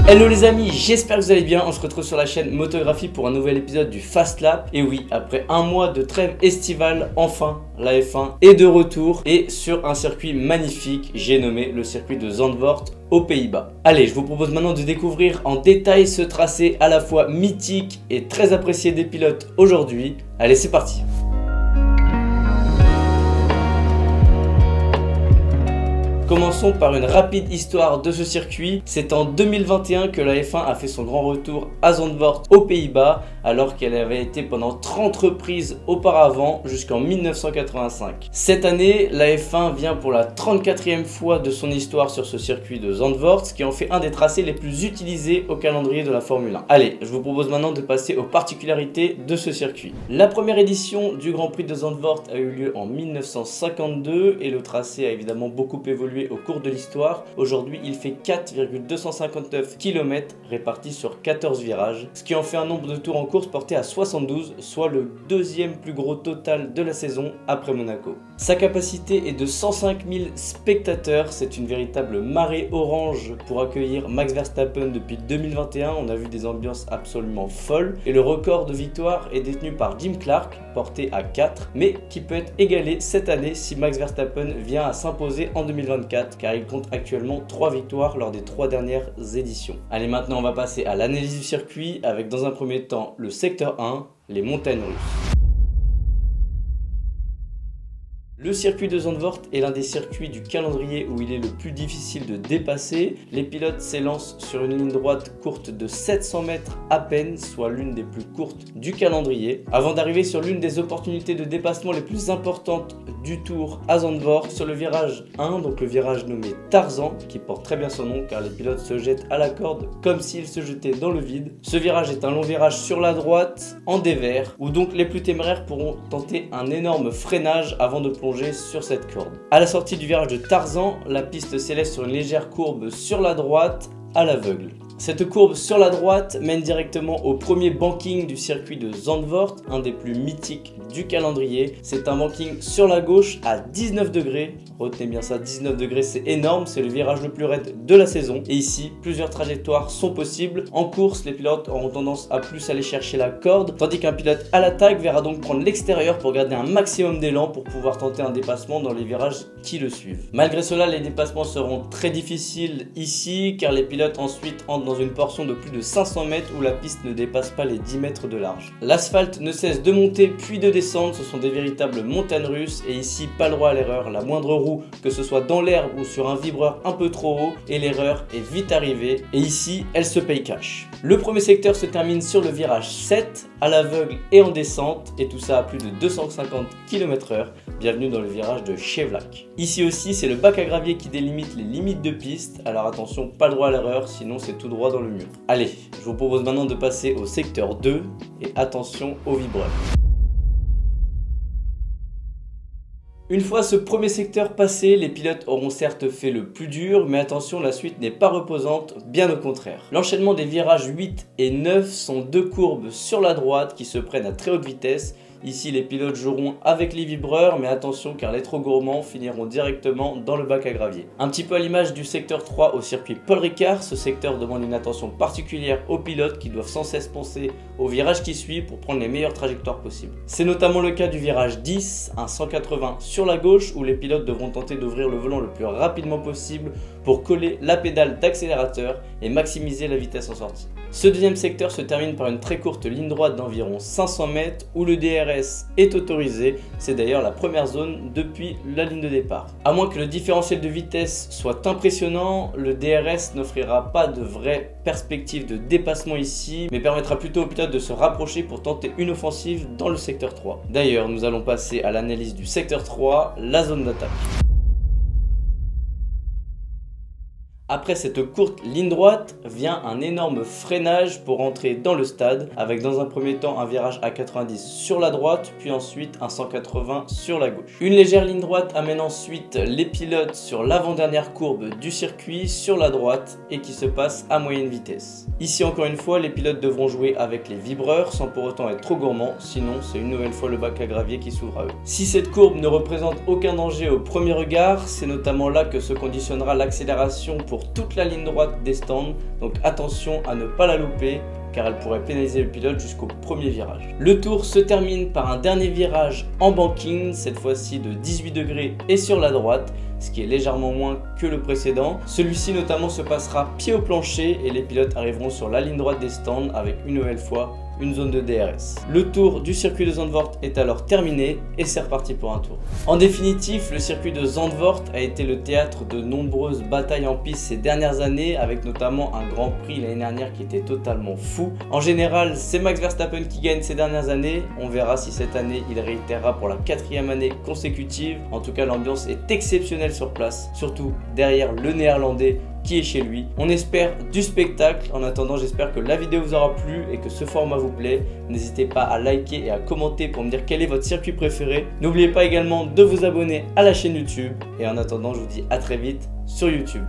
Hello les amis, j'espère que vous allez bien. On se retrouve sur la chaîne Motographie pour un nouvel épisode du Fast Lap. Et oui, après un mois de trêve estivale, enfin la F1 est de retour et sur un circuit magnifique, j'ai nommé le circuit de Zandvoort aux Pays-Bas. Allez, je vous propose maintenant de découvrir en détail ce tracé à la fois mythique et très apprécié des pilotes aujourd'hui. Allez, c'est parti. Commençons par une rapide histoire de ce circuit. C'est en 2021 que la F1 a fait son grand retour à Zandvoort aux Pays-Bas, alors qu'elle avait été pendant 30 reprises auparavant jusqu'en 1985. Cette année, la F1 vient pour la 34e fois de son histoire sur ce circuit de Zandvoort, ce qui en fait un des tracés les plus utilisés au calendrier de la Formule 1. Allez, je vous propose maintenant de passer aux particularités de ce circuit. La première édition du Grand Prix de Zandvoort a eu lieu en 1952 et le tracé a évidemment beaucoup évolué au cours de l'histoire. Aujourd'hui, il fait 4,259 km répartis sur 14 virages, ce qui en fait un nombre de tours en course porté à 72, soit le deuxième plus gros total de la saison après Monaco. Sa capacité est de 105 000 spectateurs, c'est une véritable marée orange pour accueillir Max Verstappen depuis 2021. On a vu des ambiances absolument folles et le record de victoire est détenu par Jim Clark, porté à 4, mais qui peut être égalé cette année si Max Verstappen vient à s'imposer en 2024, car il compte actuellement 3 victoires lors des 3 dernières éditions. Allez, maintenant on va passer à l'analyse du circuit avec dans un premier temps le secteur 1, les montagnes russes. Le circuit de Zandvoort est l'un des circuits du calendrier où il est le plus difficile de dépasser. Les pilotes s'élancent sur une ligne droite courte de 700 mètres à peine, soit l'une des plus courtes du calendrier, avant d'arriver sur l'une des opportunités de dépassement les plus importantes du tour à Zandvoort, sur le virage 1, donc le virage nommé Tarzan, qui porte très bien son nom car les pilotes se jettent à la corde comme s'ils se jetaient dans le vide. Ce virage est un long virage sur la droite, en dévers, où donc les plus téméraires pourront tenter un énorme freinage avant de plonger sur cette corde. À la sortie du virage de Tarzan, la piste s'élève sur une légère courbe sur la droite à l'aveugle. Cette courbe sur la droite mène directement au premier banking du circuit de Zandvoort, un des plus mythiques du calendrier. C'est un banking sur la gauche à 19 degrés. Retenez bien ça, 19 degrés, c'est énorme, c'est le virage le plus raide de la saison. Et ici, plusieurs trajectoires sont possibles. En course, les pilotes auront tendance à plus aller chercher la corde, tandis qu'un pilote à l'attaque verra donc prendre l'extérieur pour garder un maximum d'élan pour pouvoir tenter un dépassement dans les virages qui le suivent. Malgré cela, les dépassements seront très difficiles ici, car les pilotes ensuite entrent dans une portion de plus de 500 mètres où la piste ne dépasse pas les 10 mètres de large. L'asphalte ne cesse de monter puis de descendre, ce sont des véritables montagnes russes et ici pas le droit à l'erreur. La moindre roue, que ce soit dans l'herbe ou sur un vibreur un peu trop haut, et l'erreur est vite arrivée et ici elle se paye cash. Le premier secteur se termine sur le virage 7 à l'aveugle et en descente, et tout ça à plus de 250 km/h. Bienvenue dans le virage de Chevlac. Ici aussi c'est le bac à gravier qui délimite les limites de piste, alors attention, pas le droit à l'erreur, sinon c'est tout droit dans le mur. Allez, je vous propose maintenant de passer au secteur 2 et attention aux vibreurs. Une fois ce premier secteur passé, les pilotes auront certes fait le plus dur, mais attention, la suite n'est pas reposante, bien au contraire. L'enchaînement des virages 8 et 9 sont deux courbes sur la droite qui se prennent à très haute vitesse. Ici, les pilotes joueront avec les vibreurs, mais attention car les trop gourmands finiront directement dans le bac à gravier. Un petit peu à l'image du secteur 3 au circuit Paul Ricard, ce secteur demande une attention particulière aux pilotes qui doivent sans cesse penser au virage qui suit pour prendre les meilleures trajectoires possibles. C'est notamment le cas du virage 10, un 180 sur la gauche, où les pilotes devront tenter d'ouvrir le volant le plus rapidement possible pour coller la pédale d'accélérateur et maximiser la vitesse en sortie. Ce deuxième secteur se termine par une très courte ligne droite d'environ 500 mètres où le DRS est autorisé. C'est d'ailleurs la première zone depuis la ligne de départ. À moins que le différentiel de vitesse soit impressionnant, le DRS n'offrira pas de vraie perspective de dépassement ici, mais permettra plutôt aux pilotes de se rapprocher pour tenter une offensive dans le secteur 3. D'ailleurs, nous allons passer à l'analyse du secteur 3, la zone d'attaque. Après cette courte ligne droite vient un énorme freinage pour entrer dans le stade, avec dans un premier temps un virage à 90 sur la droite, puis ensuite un 180 sur la gauche. Une légère ligne droite amène ensuite les pilotes sur l'avant-dernière courbe du circuit sur la droite et qui se passe à moyenne vitesse. Ici encore une fois, les pilotes devront jouer avec les vibreurs sans pour autant être trop gourmands, sinon c'est une nouvelle fois le bac à gravier qui s'ouvre à eux. Si cette courbe ne représente aucun danger au premier regard, c'est notamment là que se conditionnera l'accélération pour pour toute la ligne droite des stands, donc attention à ne pas la louper car elle pourrait pénaliser le pilote jusqu'au premier virage. Le tour se termine par un dernier virage en banking, cette fois-ci de 18 degrés et sur la droite, ce qui est légèrement moins que le précédent. Celui-ci notamment se passera pied au plancher et les pilotes arriveront sur la ligne droite des stands avec une nouvelle fois une zone de DRS. Le tour du circuit de Zandvoort est alors terminé et c'est reparti pour un tour. En définitive, le circuit de Zandvoort a été le théâtre de nombreuses batailles en piste ces dernières années, avec notamment un Grand Prix l'année dernière qui était totalement fou. En général, c'est Max Verstappen qui gagne ces dernières années. On verra si cette année il réitérera pour la 4e année consécutive. En tout cas, l'ambiance est exceptionnelle sur place, surtout derrière le néerlandais qui est chez lui. On espère du spectacle. En attendant, j'espère que la vidéo vous aura plu et que ce format vous plaît. N'hésitez pas à liker et à commenter pour me dire quel est votre circuit préféré. N'oubliez pas également de vous abonner à la chaîne YouTube. Et en attendant, je vous dis à très vite sur YouTube.